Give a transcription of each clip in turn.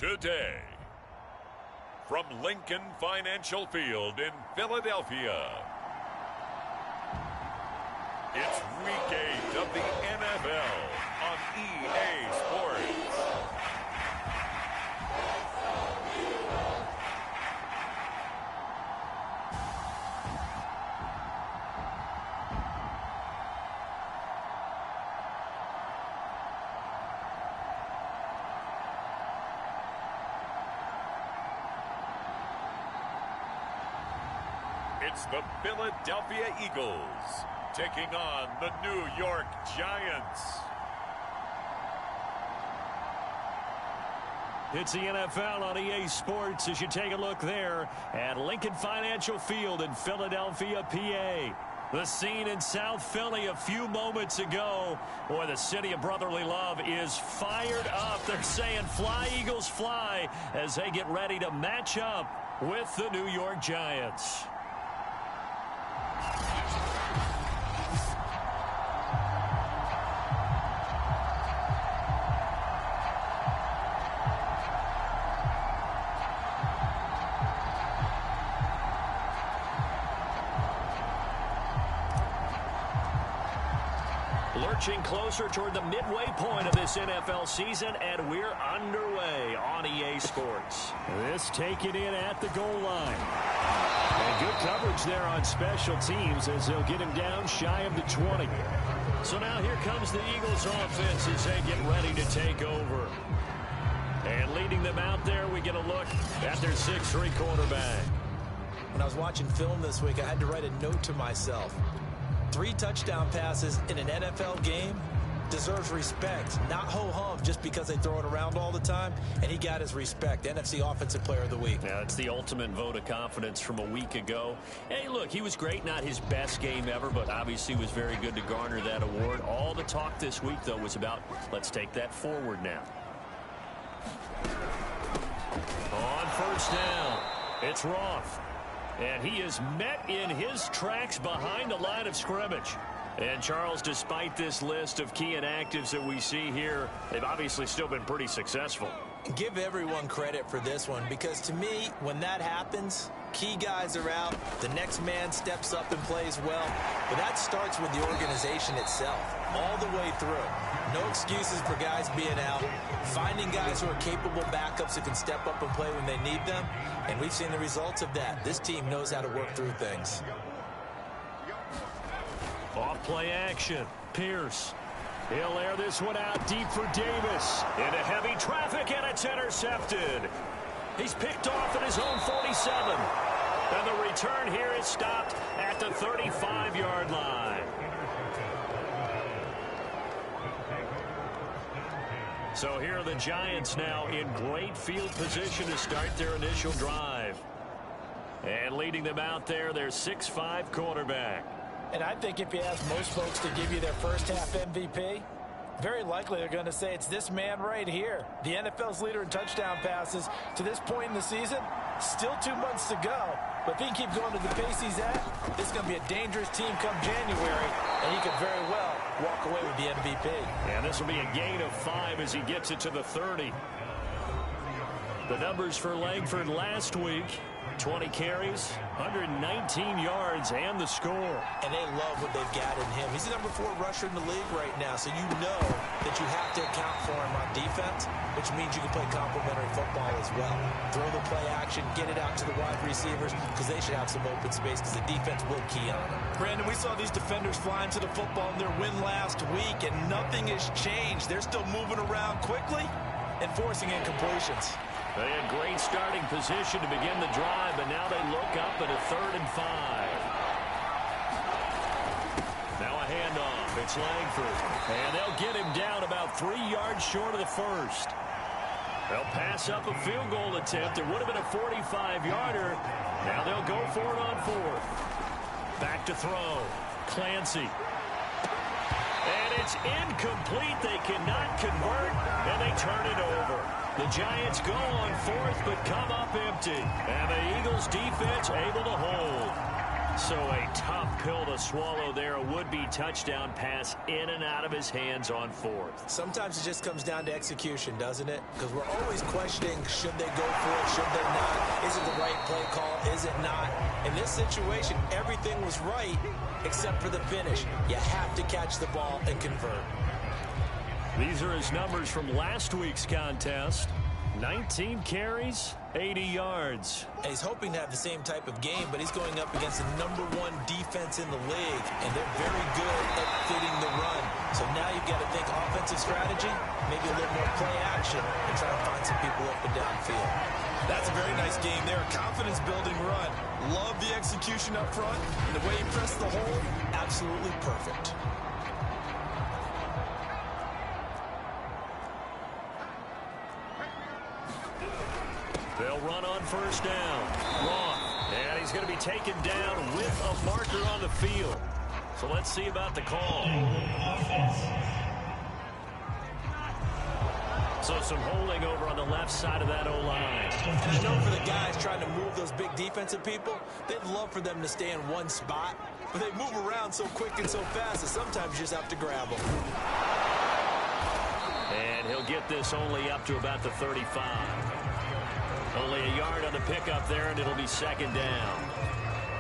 today. From Lincoln Financial Field in Philadelphia, it's Week 8 of the NFL on EA Sports. It's the Philadelphia Eagles taking on the New York Giants. It's the NFL on EA Sports as you take a look there at Lincoln Financial Field in Philadelphia, PA. The scene in South Philly a few moments ago. Boy, the city of brotherly love is fired up. They're saying, "Fly, Eagles, fly," as they get ready to match up with the New York Giants. Lurching closer toward the midway point of this NFL season, and we're underway on EA Sports. This taken in at the goal line. And good coverage there on special teams as they'll get him down shy of the 20. So now here comes the Eagles offense as they get ready to take over. And leading them out there, we get a look at their 6'3" quarterback. When I was watching film this week, I had to write a note to myself. 3 touchdown passes in an NFL game deserves respect, not ho-hum just because they throw it around all the time, and he got his respect. NFC Offensive Player of the Week. Yeah, it's the ultimate vote of confidence from a week ago. Hey, look, he was great, not his best game ever, but obviously was very good to garner that award. All the talk this week, though, was about let's take that forward now. On first down, it's Roth. And he is met in his tracks behind the line of scrimmage. And, Charles, despite this list of key inactives that we see here, they've obviously still been pretty successful. Give everyone credit for this one, because to me, when that happens, key guys are out, the next man steps up and plays well. But that starts with the organization itself, all the way through. No excuses for guys being out, finding guys who are capable backups who can step up and play when they need them. And we've seen the results of that. This team knows how to work through things. Off play action. Pierce. He'll air this one out deep for Davis. Into heavy traffic, and it's intercepted. He's picked off at his own 47. And the return here is stopped at the 35-yard line. So here are the Giants now in great field position to start their initial drive. And leading them out there, their 6'5" quarterback. And I think if you ask most folks to give you their first half MVP, very likely they're going to say it's this man right here. The NFL's leader in touchdown passes to this point in the season. Still 2 months to go. But if he can keep going to the pace he's at, this is going to be a dangerous team come January. And he could very well walk away with the MVP. And this will be a gain of 5 as he gets it to the 30. The numbers for Langford last week. 20 carries, 119 yards, and the score. And they love what they've got in him. He's the number 4 rusher in the league right now, so you know that you have to account for him on defense, which means you can play complementary football as well. Throw the play action, get it out to the wide receivers, because they should have some open space, because the defense will key on them. Brandon, we saw these defenders flying to the football in their win last week, and nothing has changed. They're still moving around quickly and forcing incompletions. They had great starting position to begin the drive, but now they look up at a 3rd and 5. Now a handoff. It's Langford. And they'll get him down about 3 yards short of the first. They'll pass up a field goal attempt. It would have been a 45-yarder. Now they'll go for it on 4th. Back to throw. Clancy. And it's incomplete. They cannot convert, and they turn it over. The Giants go on 4th, but come up empty. And the Eagles defense able to hold. So a tough pill to swallow there. A would-be touchdown pass in and out of his hands on fourth. Sometimes it just comes down to execution, doesn't it? Because we're always questioning, should they go for it, should they not? Is it the right play call? Is it not? In this situation, everything was right except for the finish. You have to catch the ball and convert. These are his numbers from last week's contest. 19 carries, 80 yards. And he's hoping to have the same type of game, but he's going up against the #1 defense in the league, and they're very good at fitting the run. So now you've got to think offensive strategy, maybe a little more play action, and try and find some people up and downfield. That's a very nice game there. Confidence-building run. Love the execution up front, and the way he pressed the hole, absolutely perfect. They'll run on first down. Wrong. And he's going to be taken down with a marker on the field. So let's see about the call. So some holding over on the left side of that O-line. And I know for the guys trying to move those big defensive people, they'd love for them to stay in one spot. But they move around so quick and so fast that sometimes you just have to grab them. And he'll get this only up to about the 35. Only a yard on the pickup there, and it'll be second down.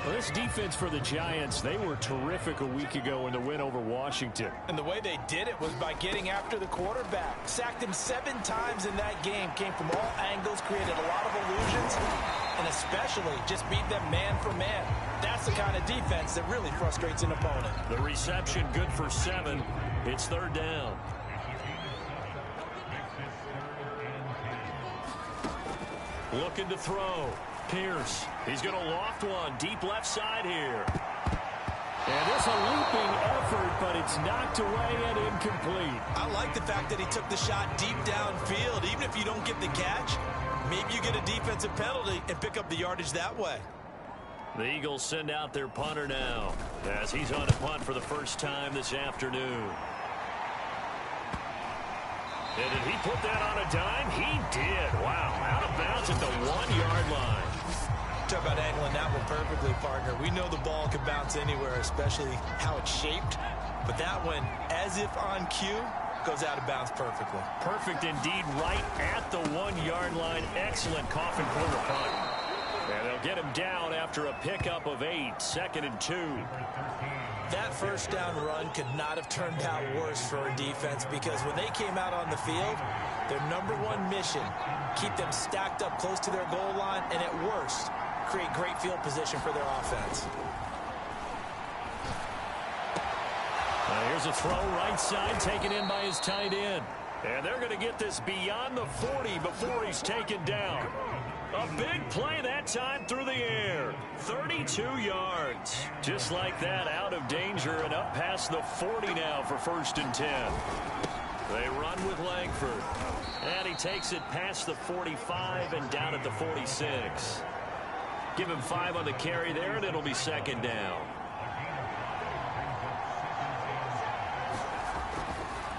Well, this defense for the Giants, they were terrific a week ago in the win over Washington. And the way they did it was by getting after the quarterback. Sacked him 7 times in that game. Came from all angles, created a lot of illusions, and especially just beat them man for man. That's the kind of defense that really frustrates an opponent. The reception good for 7. It's third down. Looking to throw. Pierce. He's going to loft one. Deep left side here. And this a leaping effort, but it's knocked away and incomplete. I like the fact that he took the shot deep downfield. Even if you don't get the catch, maybe you get a defensive penalty and pick up the yardage that way. The Eagles send out their punter now as he's on a punt for the first time this afternoon. And did he put that on a dime? He did. Wow. Out of bounds at the 1-yard line. Talk about angling that one perfectly, partner. We know the ball can bounce anywhere, especially how it's shaped. But that one, as if on cue, goes out of bounds perfectly. Perfect indeed, right at the 1-yard line. Excellent coffin corner punt. And they'll get him down after a pickup of 8. Second and 2. That first down run could not have turned out worse for a defense, because when they came out on the field, their #1 mission, keep them stacked up close to their goal line, and at worst, create great field position for their offense. Here's a throw right side, taken in by his tight end. And they're going to get this beyond the 40 before he's taken down. A big play that time through the air. 32 yards. Just like that, out of danger and up past the 40 now for first and 10. They run with Langford. And he takes it past the 45 and down at the 46. Give him 5 on the carry there, and it'll be second down.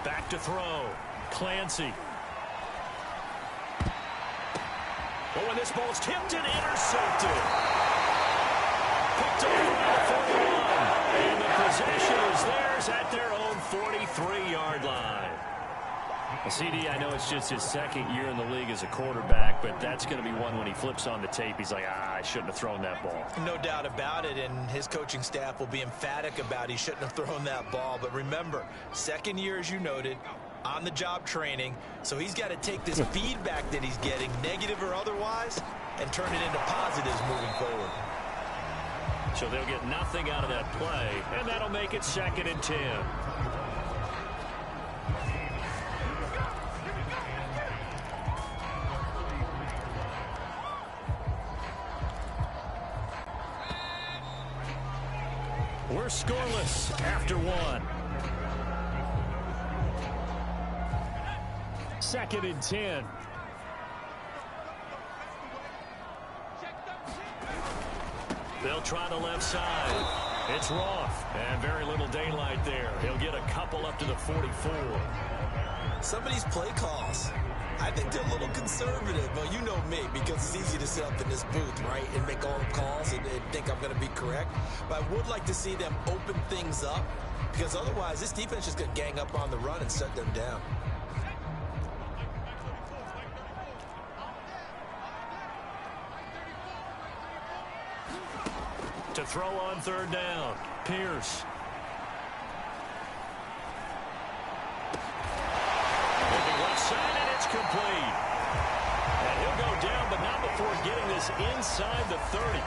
Back to throw. Clancy. Oh, and this ball's tipped and intercepted. Picked up around the 41. And the possession is theirs at their own 43-yard line. Well, CD, I know it's just his second year in the league as a quarterback, but that's going to be one when he flips on the tape. He's like, I shouldn't have thrown that ball. No doubt about it, and his coaching staff will be emphatic about he shouldn't have thrown that ball. But remember, second year, as you noted, on-the-job training, so he's got to take this feedback that he's getting, negative or otherwise, and turn it into positives moving forward. So they'll get nothing out of that play, and that'll make it second and 10. We're scoreless after 1. Second and 10. They'll try the left side. It's Roth, and very little daylight there. He'll get a couple up to the 44. Some of these play calls, I think they're a little conservative. Well, you know me, because it's easy to sit up in this booth, right, and make all the calls and think I'm going to be correct. But I would like to see them open things up, because otherwise this defense is going to gang up on the run and shut them down. To throw on third down, Pierce. Looking left side, and it's complete. And he'll go down, but not before getting this inside the 30.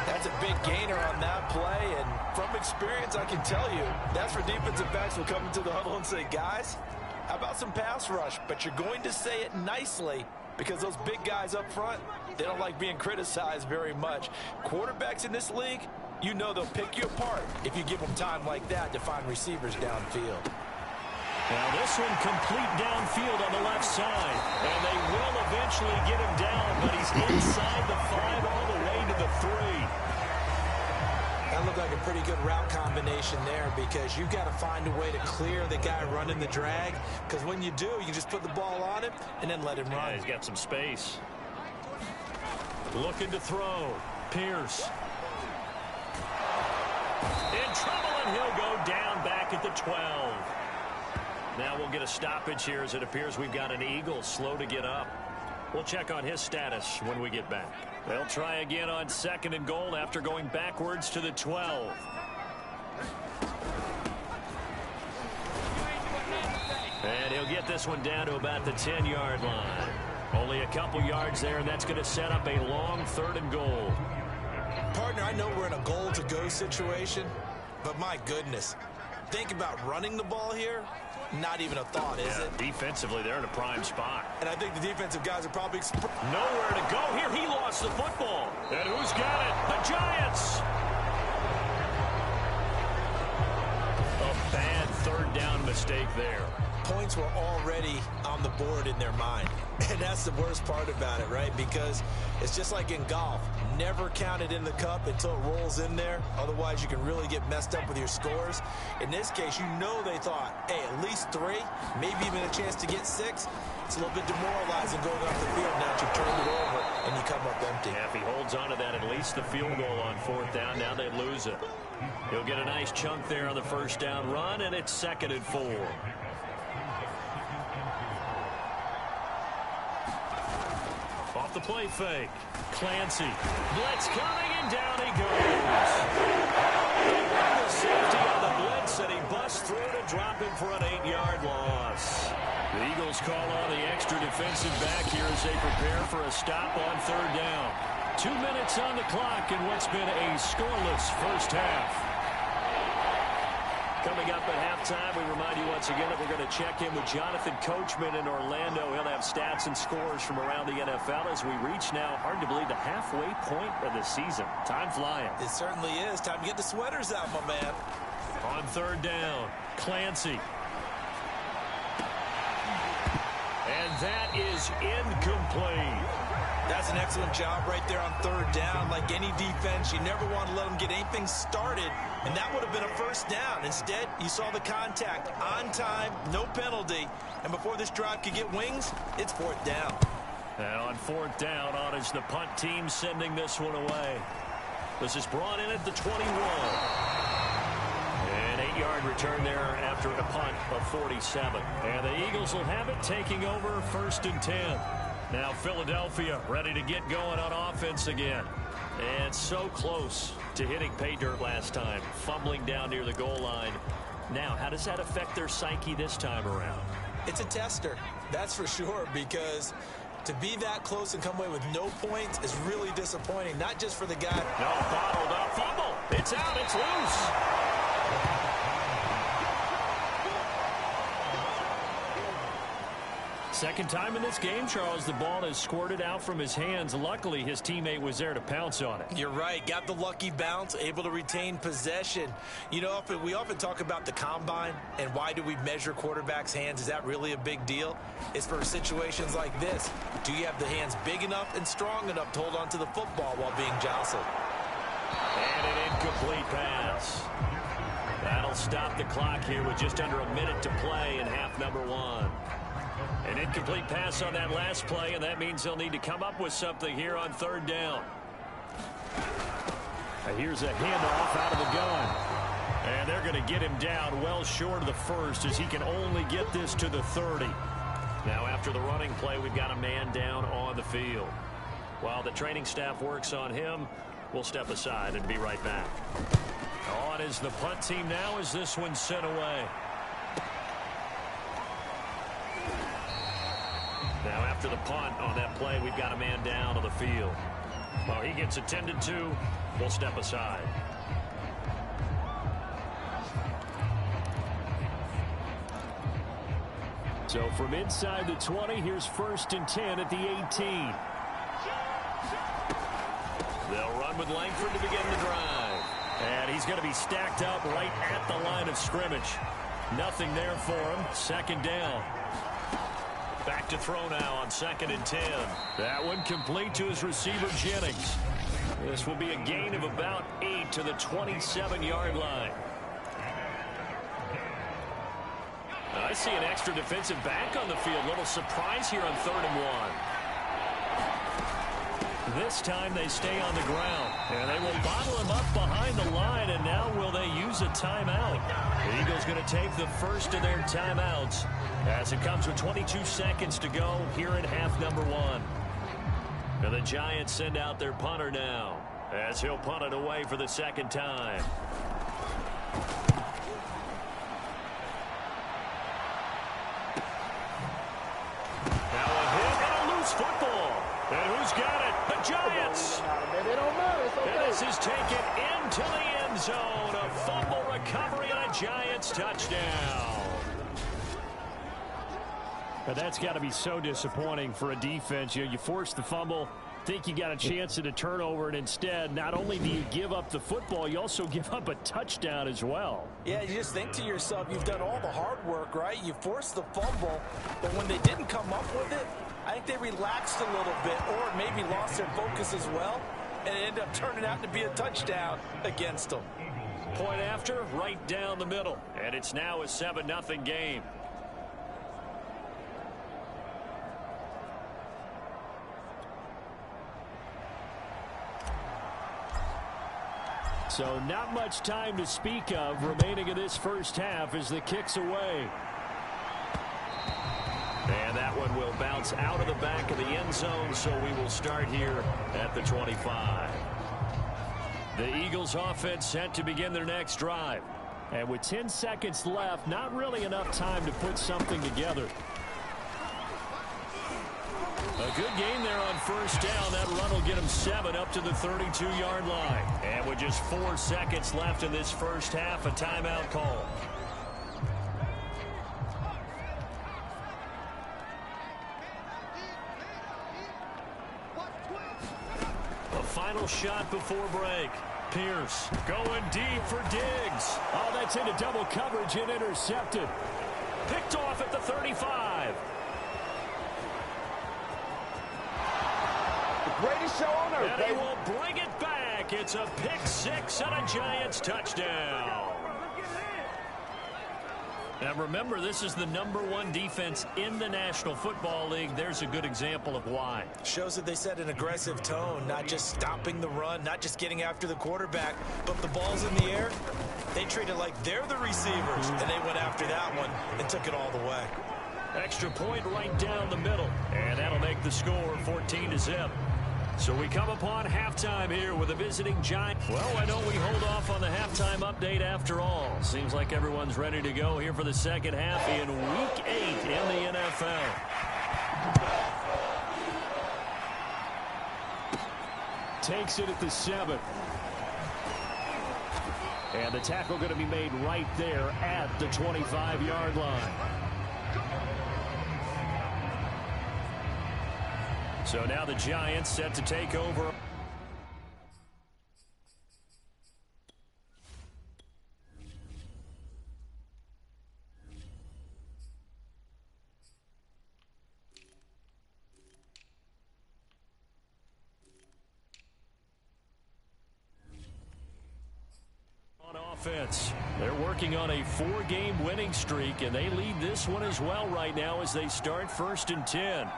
That's a big gainer on that play, and from experience, I can tell you, that's where defensive backs will come into the huddle and say, guys, how about some pass rush? But you're going to say it nicely, because those big guys up front, they don't like being criticized very much. Quarterbacks in this league, you know they'll pick you apart if you give them time like that to find receivers downfield. Now this one complete downfield on the left side, and they will eventually get him down, but he's inside the 5 all the way to the 3. That looked like a pretty good route combination there, because you've got to find a way to clear the guy running the drag, because when you do, you just put the ball on him and then let him run. Yeah, he's got some space. Looking to throw. Pierce. In trouble, and he'll go down back at the 12. Now we'll get a stoppage here as it appears we've got an Eagle slow to get up. We'll check on his status when we get back. They'll try again on 2nd and goal after going backwards to the 12. And he'll get this one down to about the 10-yard line. Only a couple yards there, and that's going to set up a long 3rd and goal. Partner, I know we're in a goal-to-go situation, but my goodness, think about running the ball here. Not even a thought, is it? Defensively, they're in a prime spot. And I think the defensive guys are probably... Nowhere to go here. He lost the football. And who's got it? The Giants. A bad 3rd down mistake there. Points were already on the board in their mind. And that's the worst part about it, right? Because it's just like in golf. Never count it in the cup until it rolls in there. Otherwise, you can really get messed up with your scores. In this case, you know they thought, hey, at least 3, maybe even a chance to get 6. It's a little bit demoralizing going off the field now that you've turned it over and you come up empty. Yeah, if he holds on to that, at least the field goal on 4th down. Now they lose it. He'll get a nice chunk there on the 1st down run, and it's 2nd and 4. Off the play fake. Clancy. Blitz coming, and down he goes. The safety on the blitz, and he busts through to drop him for an 8-yard loss. The Eagles call on the extra defensive back here as they prepare for a stop on 3rd down. 2 minutes on the clock in what's been a scoreless first half. Coming up at halftime, we remind you once again that we're going to check in with Jonathan Coachman in Orlando. He'll have stats and scores from around the NFL as we reach now, hard to believe, the halfway point of the season. Time flying. It certainly is. Time to get the sweaters out, my man. On 3rd down, Clancy. And that is incomplete. That's an excellent job right there on 3rd down. Like any defense, you never want to let them get anything started, and that would have been a 1st down. Instead, you saw the contact on time, no penalty, and before this drive could get wings, it's 4th down. And on 4th down, on is the punt team sending this one away. This is brought in at the 21. An 8-yard return there after a punt of 47. And the Eagles will have it, taking over 1st and 10. Now Philadelphia ready to get going on offense again. And so close to hitting pay dirt last time. Fumbling down near the goal line. Now, how does that affect their psyche this time around? It's a tester, that's for sure, because to be that close and come away with no points is really disappointing, not just for the guy. No, bottled up, fumble. It's out, it's loose. Second time in this game, Charles, the ball has squirted out from his hands. Luckily, his teammate was there to pounce on it. You're right. Got the lucky bounce, able to retain possession. You know, we often talk about the combine and why do we measure quarterbacks' hands. Is that really a big deal? It's for situations like this. Do you have the hands big enough and strong enough to hold on to the football while being jostled? And an incomplete pass. That'll They'll stop the clock here with just under a minute to play in half number 1. An incomplete pass on that last play, and that means they'll need to come up with something here on 3rd down. Here's a handoff out of the gun. And they're going to get him down well short of the 1st as he can only get this to the 30. Now after the running play, we've got a man down on the field. While the training staff works on him, we'll step aside and be right back. On is the punt team now as this one's sent away. Now after the punt on that play, we've got a man down on the field. While he gets attended to, we'll step aside. So from inside the 20, here's 1st and 10 at the 18. They'll run with Langford to begin the drive. And he's going to be stacked up right at the line of scrimmage. Nothing there for him. 2nd down. Back to throw now on 2nd and 10. That one complete to his receiver, Jennings. This will be a gain of about 8 to the 27-yard line. I see an extra defensive back on the field. Little surprise here on 3rd and 1. This time they stay on the ground. And they will bottle him up behind the line. And now will they use a timeout? The Eagles going to take the first of their timeouts as it comes with 22 seconds to go here in half number 1. And the Giants send out their punter now as he'll punt it away for the 2nd time. Now a hit and a loose football. And who's got it? The Giants. And this is taken into the end zone. A fumble recovery and a Giants touchdown. But that's got to be so disappointing for a defense. You force the fumble, think you got a chance at a turnover, and instead, not only do you give up the football, you also give up a touchdown as well. Yeah, you just think to yourself, you've done all the hard work, right? You forced the fumble, but when they didn't come up with it, I think they relaxed a little bit or maybe lost their focus as well, and it ended up turning out to be a touchdown against them. Point after, right down the middle, and it's now a 7-0 game. So not much time to speak of remaining in this first half as the kick's away. And that one will bounce out of the back of the end zone, so we will start here at the 25. The Eagles offense set to begin their next drive. And with 10 seconds left, not really enough time to put something together. A good game there on 1st down. That run will get him 7 up to the 32-yard line. And with just 4 seconds left in this first half, a timeout call. A final shot before break. Pierce going deep for Diggs. Oh, that's into double coverage and intercepted. Picked off at the 35. Greatest show on earth, and baby. He will bring it back. It's a pick-6 and a Giants touchdown. Now remember, this is the #1 defense in the National Football League. There's a good example of why. Shows that they set an aggressive tone, not just stopping the run, not just getting after the quarterback, but the ball's in the air. They treat it like they're the receivers, and they went after that one and took it all the way. Extra point right down the middle, and that'll make the score 14-0. So we come upon halftime here with a visiting Giant. Well, why don't we hold off on the halftime update after all? Seems like everyone's ready to go here for the second half in Week 8 in the NFL. Takes it at the 7. And the tackle going to be made right there at the 25-yard line. So now the Giants set to take over. On offense. They're working on a 4-game winning streak, and they lead this one as well right now as they start 1st and 10.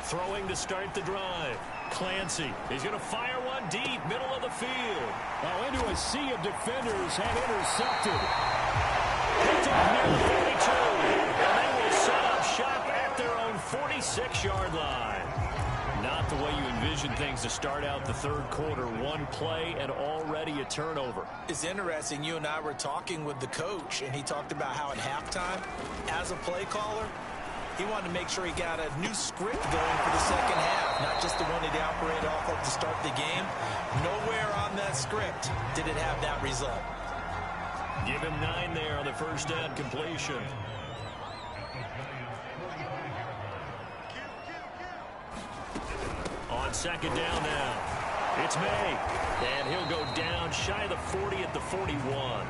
Throwing to start the drive. Clancy. He's going to fire one deep, middle of the field. Oh, into a sea of defenders and intercepted. Picked up near the 42. And they will set up shop at their own 46-yard line. Not the way you envision things to start out the third quarter. One play and already a turnover. It's interesting. You and I were talking with the coach, and he talked about how at halftime, as a play caller, he wanted to make sure he got a new script going for the second half, not just the one that he operated off of to start the game. Nowhere on that script did it have that result. Give him 9 there on the first down completion. On second down now, it's May. And he'll go down shy of the 40 at the 41.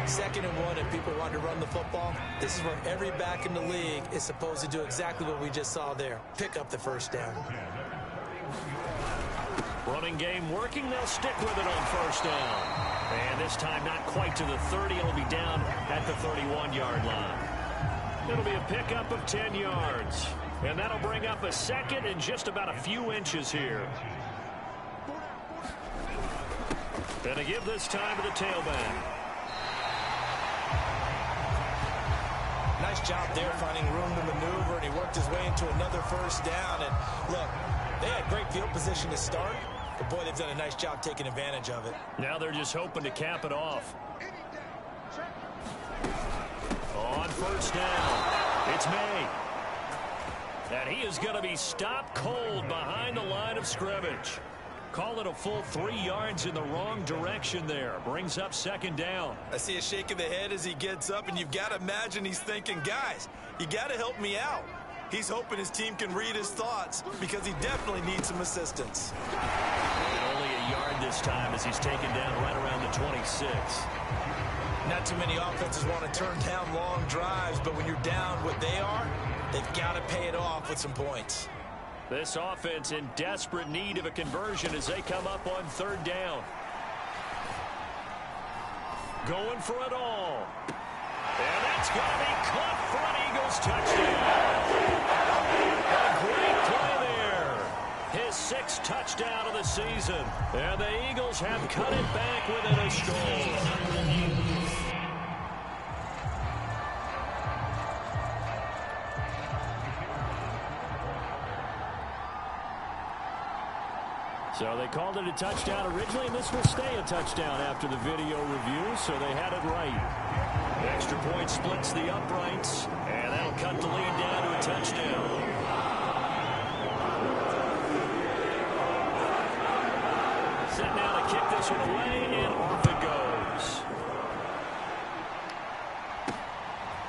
2nd and 1, and people want to run the football. This is where every back in the league is supposed to do exactly what we just saw there. Pick up the first down. Running game working. They'll stick with it on first down. And this time not quite to the 30. It'll be down at the 31-yard line. It'll be a pickup of 10 yards. And that'll bring up a second and just about a few inches here. Gonna give this time to the tailback. Nice job there finding room to maneuver, and he worked his way into another first down. And look, they had great field position to start, but boy, they've done a nice job taking advantage of it. Now they're just hoping to cap it off. On first down, it's May. And he is going to be stopped cold behind the line of scrimmage. Call it a full 3 yards in the wrong direction there. Brings up second down. I see a shake of the head as he gets up, and you've got to imagine he's thinking, guys, you got to help me out. He's hoping his team can read his thoughts because he definitely needs some assistance. And only a yard this time as he's taken down right around the 26. Not too many offenses want to turn down long drives, but when you're down what they are, they've got to pay it off with some points. This offense in desperate need of a conversion as they come up on third down. Going for it all. And that's going to be caught for an Eagles touchdown. A great play there. His 6th touchdown of the season. And the Eagles have cut it back within a score. So they called it a touchdown originally, and this will stay a touchdown after the video review, so they had it right. The extra point splits the uprights, and that'll cut the lead down to a touchdown. Set now to kick this one away, and off it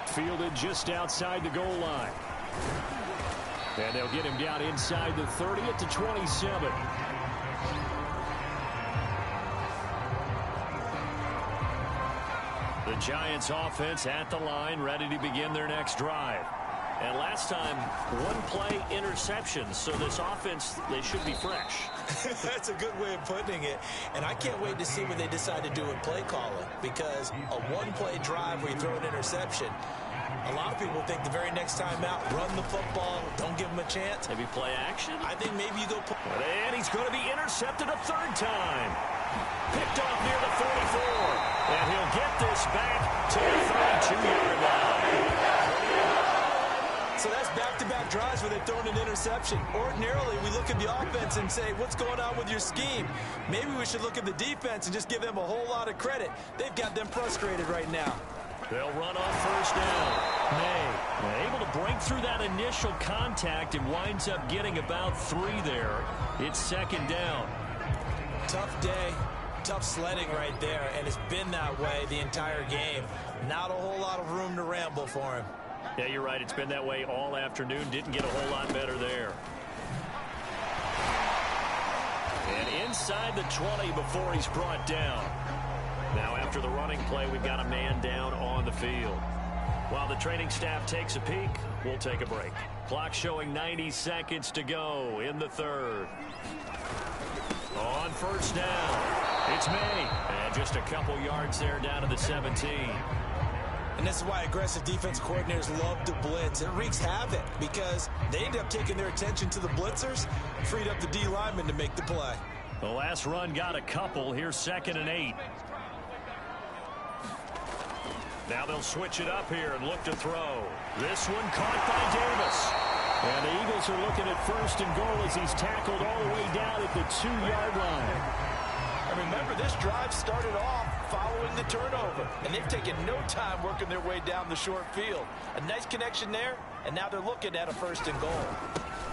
goes. Fielded just outside the goal line. And they'll get him down inside the 30 at the 27. The Giants offense at the line, ready to begin their next drive. And last time, one play interception, so this offense, they should be fresh. That's a good way of putting it. And I can't wait to see what they decide to do with play calling, because a one-play drive where you throw an interception, a lot of people think the very next time out, run the football, don't give them a chance. Maybe play action? I think maybe you go... And he's going to be intercepted a third time. Picked off near the 44. And he'll get this back to the 32-yard line. So that's back-to-back drives where they've thrown an interception. Ordinarily, we look at the offense and say, what's going on with your scheme? Maybe we should look at the defense and just give them a whole lot of credit. They've got them frustrated right now. They'll run on first down. May able to break through that initial contact and winds up getting about 3 there. It's second down. Tough day, tough sledding right there, and it's been that way the entire game. Not a whole lot of room to ramble for him. Yeah, you're right. It's been that way all afternoon. Didn't get a whole lot better there. And inside the 20 before he's brought down. Now after the running play, we've got a man down on the field. While the training staff takes a peek, we'll take a break. Clock showing 90 seconds to go in the third. On first down, it's May. And just a couple yards there down to the 17. And this is why aggressive defense coordinators love to blitz. It wreaks havoc because they end up taking their attention to the blitzers, freed up the D lineman to make the play. The last run got a couple. Here's 2nd and 8. Now they'll switch it up here and look to throw. This one caught by Davis. And the Eagles are looking at 1st and goal as he's tackled all the way down at the 2-yard line. And remember, this drive started off following the turnover, and they've taken no time working their way down the short field. A nice connection there, and now they're looking at a 1st and goal.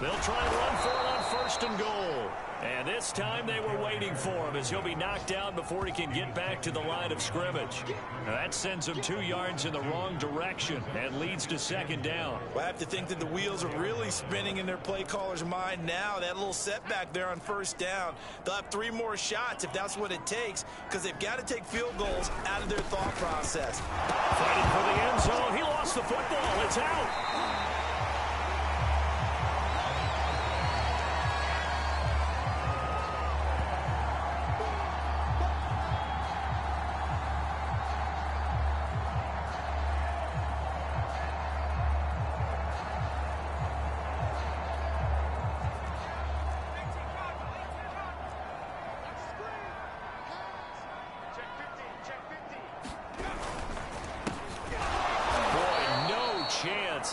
They'll try and run for it on 1st and goal. And this time they were waiting for him as he'll be knocked down before he can get back to the line of scrimmage. Now that sends him 2 yards in the wrong direction and leads to 2nd down. Well, I have to think that the wheels are really spinning in their play caller's mind now. That little setback there on 1st down. They'll have 3 more shots if that's what it takes, because they've got to take field goals out of their thought process. Fighting for the end zone. He lost the football. It's out.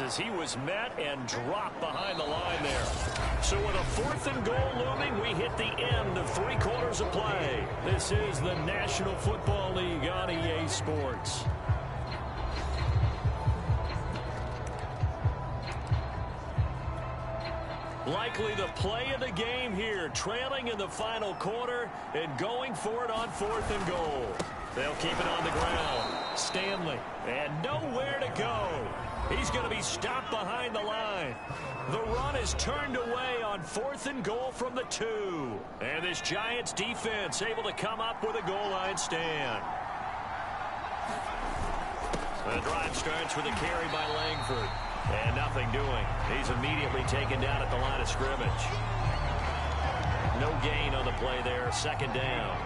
As he was met and dropped behind the line there. So with a 4th and goal looming, we hit the end of 3 quarters of play. This is the National Football League on EA Sports. Likely the play of the game here, trailing in the final quarter and going for it on 4th and goal. They'll keep it on the ground. Stanley, and nowhere to go. He's going to be stopped behind the line. The run is turned away on 4th and goal from the 2. And this Giants defense able to come up with a goal line stand. The drive starts with a carry by Langford. And nothing doing. He's immediately taken down at the line of scrimmage. No gain on the play there. 2nd down.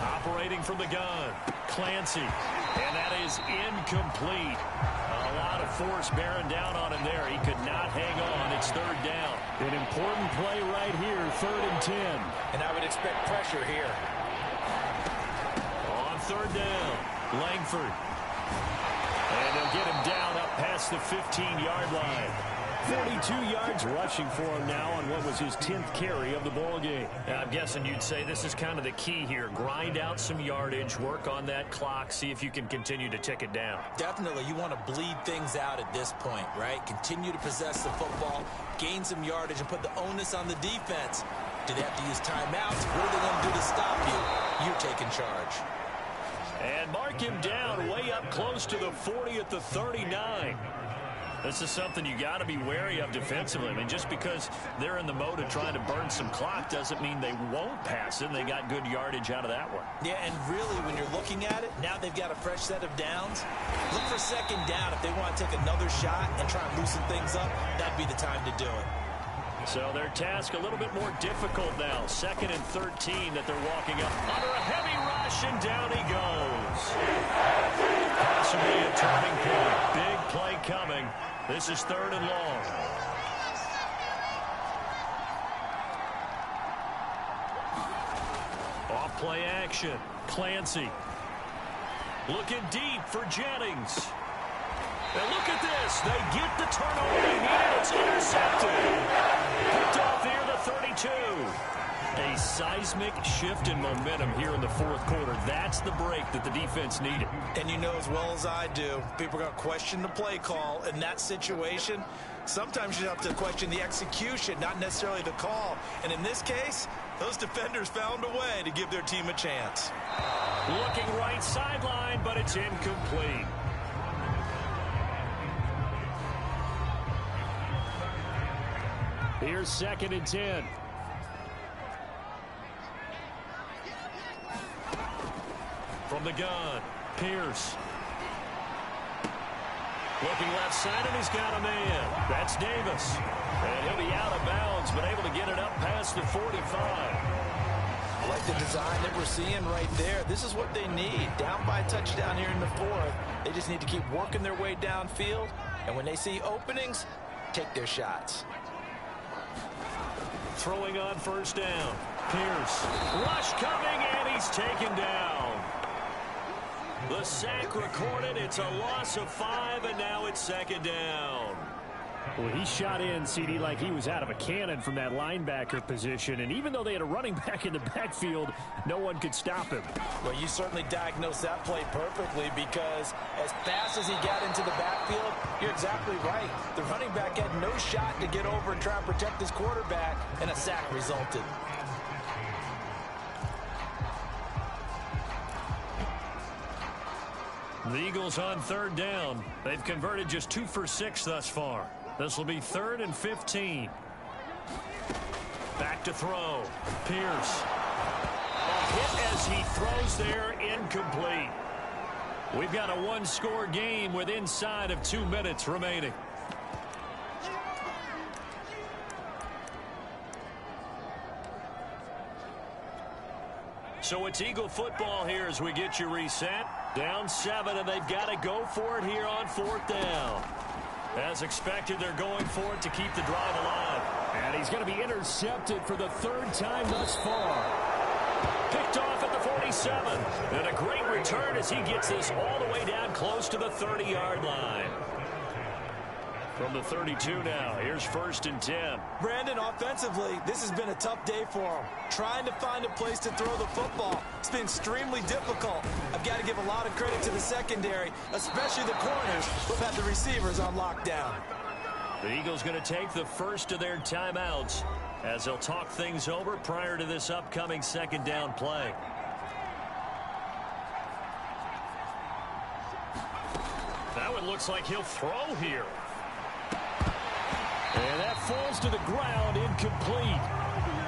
Operating from the gun. Clancy, and that is incomplete. A lot of force bearing down on him there. He could not hang on. It's 3rd down. An important play right here, 3rd and 10. And I would expect pressure here. On 3rd down, Langford. And they'll get him down up past the 15-yard line. 42 yards rushing for him now on what was his 10th carry of the ball game. I'm guessing you'd say this is kind of the key here. Grind out some yardage, work on that clock, see if you can continue to tick it down. Definitely, you want to bleed things out at this point, right? Continue to possess the football, gain some yardage, and put the onus on the defense. Do they have to use timeouts? What are they going to do to stop you? You're taking charge. And mark him down way up close to the 40 at the 39. This is something you got to be wary of defensively. I mean, just because they're in the mode of trying to burn some clock doesn't mean they won't pass it. They got good yardage out of that one. Yeah, and really, when you're looking at it, now they've got a fresh set of downs. Look for 2nd down. If they want to take another shot and try and loosen things up, that'd be the time to do it. So their task a little bit more difficult now. 2nd and 13 that they're walking up under a heavy rush, and down he goes. Possibly a turning point. Big play coming. This is 3rd and long. Off play action. Clancy. Looking deep for Jennings. And look at this. They get the turnover they need. It's intercepted. Picked off here, the 32. A seismic shift in momentum here in the 4th quarter. That's the break that the defense needed. And you know as well as I do, people are going to question the play call in that situation. Sometimes you have to question the execution, not necessarily the call. And in this case, those defenders found a way to give their team a chance. Looking right sideline, but it's incomplete. Here's 2nd and 10. From the gun, Pierce. Looking left side, and he's got a man. That's Davis. And he'll be out of bounds, but able to get it up past the 45. I like the design that we're seeing right there. This is what they need. Down by a touchdown here in the fourth. They just need to keep working their way downfield. And when they see openings, take their shots. Throwing on first down. Pierce. Rush coming, and he's taken down. The sack recorded. It's a loss of 5, and now it's second down. Well, he shot in, CD, like he was out of a cannon from that linebacker position. And even though they had a running back in the backfield, no one could stop him. Well, you certainly diagnosed that play perfectly, because as fast as he got into the backfield, you're exactly right. The running back had no shot to get over and try and protect his quarterback, and a sack resulted. The Eagles on third down. They've converted just 2 for 6 thus far. This will be 3rd and 15. Back to throw. Pierce. A hit as he throws there, incomplete. We've got a one-score game with inside of 2 minutes remaining. So it's Eagle football here as we get you reset. Down 7, and they've got to go for it here on 4th down. As expected, they're going for it to keep the drive alive. And he's going to be intercepted for the 3rd time thus far. Picked off at the 47. And a great return as he gets this all the way down close to the 30-yard line. From the 32 now, here's 1st and 10. Brandon, offensively, this has been a tough day for him. Trying to find a place to throw the football. It's been extremely difficult. I've got to give a lot of credit to the secondary, especially the corners, who've had the receivers on lockdown. The Eagles going to take the first of their timeouts as they'll talk things over prior to this upcoming 2nd down play. That one looks like he'll throw here. And that falls to the ground, incomplete.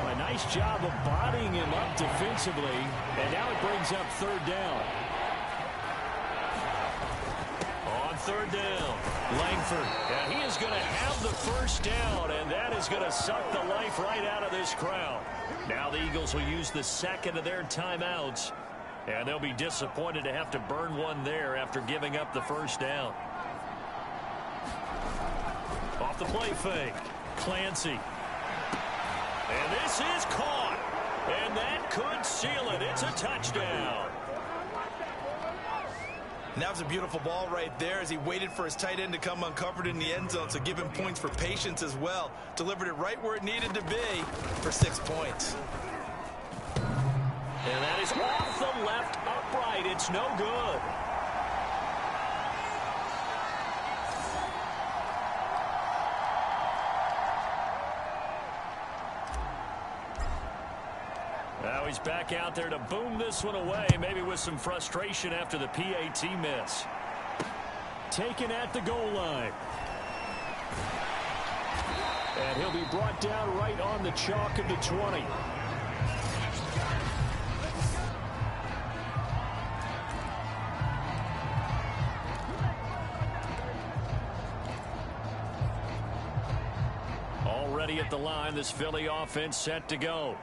A nice job of bodying him up defensively. And now it brings up 3rd down. On 3rd down, Langford. And he is going to have the first down, and that is going to suck the life right out of this crowd. Now the Eagles will use the 2nd of their timeouts, and they'll be disappointed to have to burn one there after giving up the first down. Off the play fake, Clancy. And this is caught. And that could seal it. It's a touchdown. And that was a beautiful ball right there as he waited for his tight end to come uncovered in the end zone, so give him points for patience as well. Delivered it right where it needed to be for 6 points. And that is off the left upright. It's no good. Now he's back out there to boom this one away, maybe with some frustration after the PAT miss. Taken at the goal line. And he'll be brought down right on the chalk of the 20. Already at the line, this Philly offense set to go.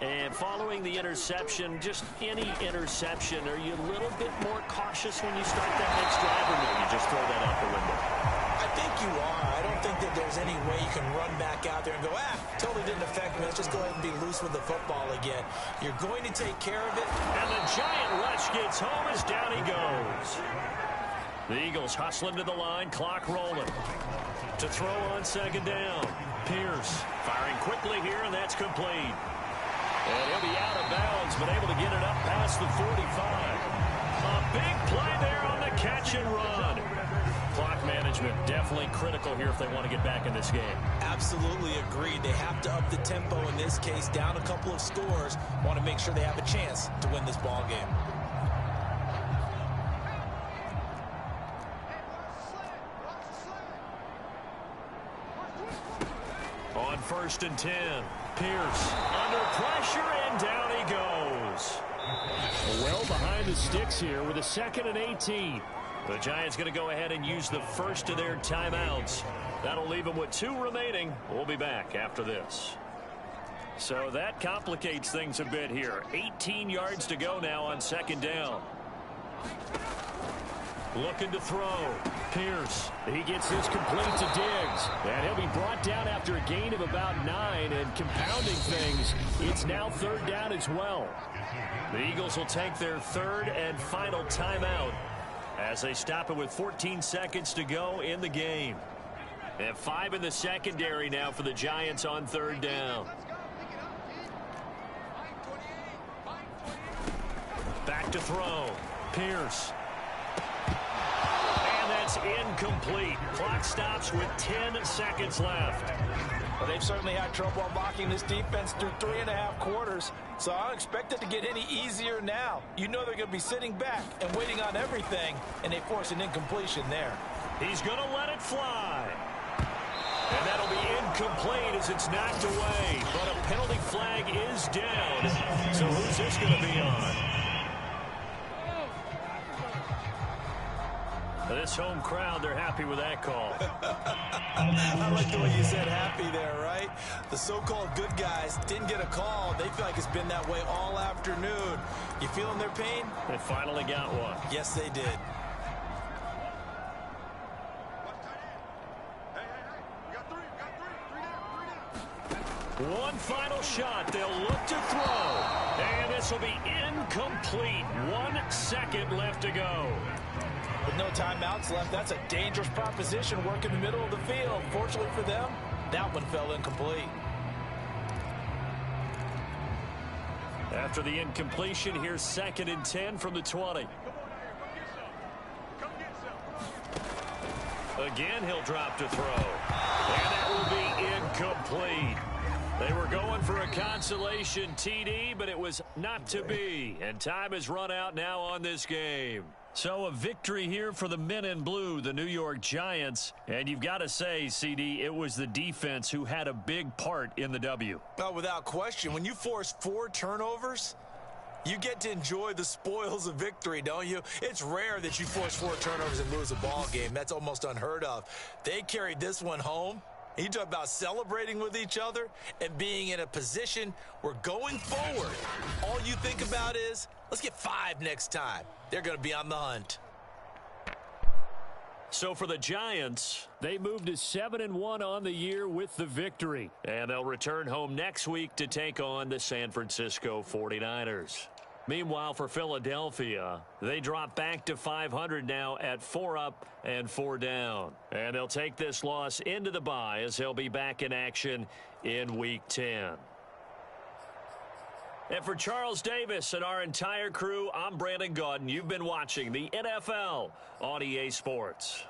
And following the interception, just any interception, are you a little bit more cautious when you start that next drive, or no, you just throw that out the window? I think you are. I don't think that there's any way you can run back out there and go, totally didn't affect me. Let's just go ahead and be loose with the football again. You're going to take care of it. And the giant rush gets home as down he goes. The Eagles hustling to the line, clock rolling. To throw on 2nd down, Pierce firing quickly here, and that's complete. And he'll be out of bounds, but able to get it up past the 45. A big play there on the catch and run. Clock management definitely critical here if they want to get back in this game. Absolutely agreed. They have to up the tempo in this case, down a couple of scores. Want to make sure they have a chance to win this ball game. On 1st and 10, Pierce under pressure, and down he goes. Well behind the the sticks here with a 2nd and 18. The Giants going to go ahead and use the first of their timeouts. That'll leave them with 2 remaining. We'll be back after this. So that complicates things a bit here. 18 yards to go now on 2nd down. Looking to throw. Pierce. He gets this complete to Diggs. And he'll be brought down after a gain of about 9. And compounding things, it's now 3rd down as well. The Eagles will take their 3rd and final timeout as they stop it with 14 seconds to go in the game. They have 5 in the secondary now for the Giants on 3rd down. Back to throw. Pierce. And that's incomplete. Clock stops with 10 seconds left. Well, they've certainly had trouble unlocking this defense through 3.5 quarters, so I don't expect it to get any easier now. You know they're going to be sitting back and waiting on everything, and they force an incompletion there. He's going to let it fly. And that'll be incomplete as it's knocked away. But a penalty flag is down. So who's this going to be on? This home crowd, they're happy with that call. I like the way you said happy there, right? The so-called good guys didn't get a call. They feel like it's been that way all afternoon. You feeling their pain? They finally got one. Yes, they did. One final shot. They'll look to throw. And this will be incomplete. 1 second left to go. With no timeouts left, that's a dangerous proposition. Work in the middle of the field. Fortunately for them, that one fell incomplete. After the incompletion, here's 2nd and 10 from the 20. Again, he'll drop to throw. And that will be incomplete. They were going for a consolation TD, but it was not to be. And time has run out now on this game. So a victory here for the men in blue, the New York Giants. And you've got to say, CD, it was the defense who had a big part in the W. Oh, without question. When you force 4 turnovers, you get to enjoy the spoils of victory, don't you? It's rare that you force 4 turnovers and lose a ball game. That's almost unheard of. They carried this one home. You talk about celebrating with each other and being in a position where going forward, all you think about is, let's get 5 next time. They're going to be on the hunt. So for the Giants, they moved to 7-1 on the year with the victory. And they'll return home next week to take on the San Francisco 49ers. Meanwhile, for Philadelphia, they drop back to 500 now at 4 up and 4 down. And they'll take this loss into the bye as they'll be back in action in Week 10. And for Charles Davis and our entire crew, I'm Brandon Gaudin. You've been watching the NFL on EA Sports.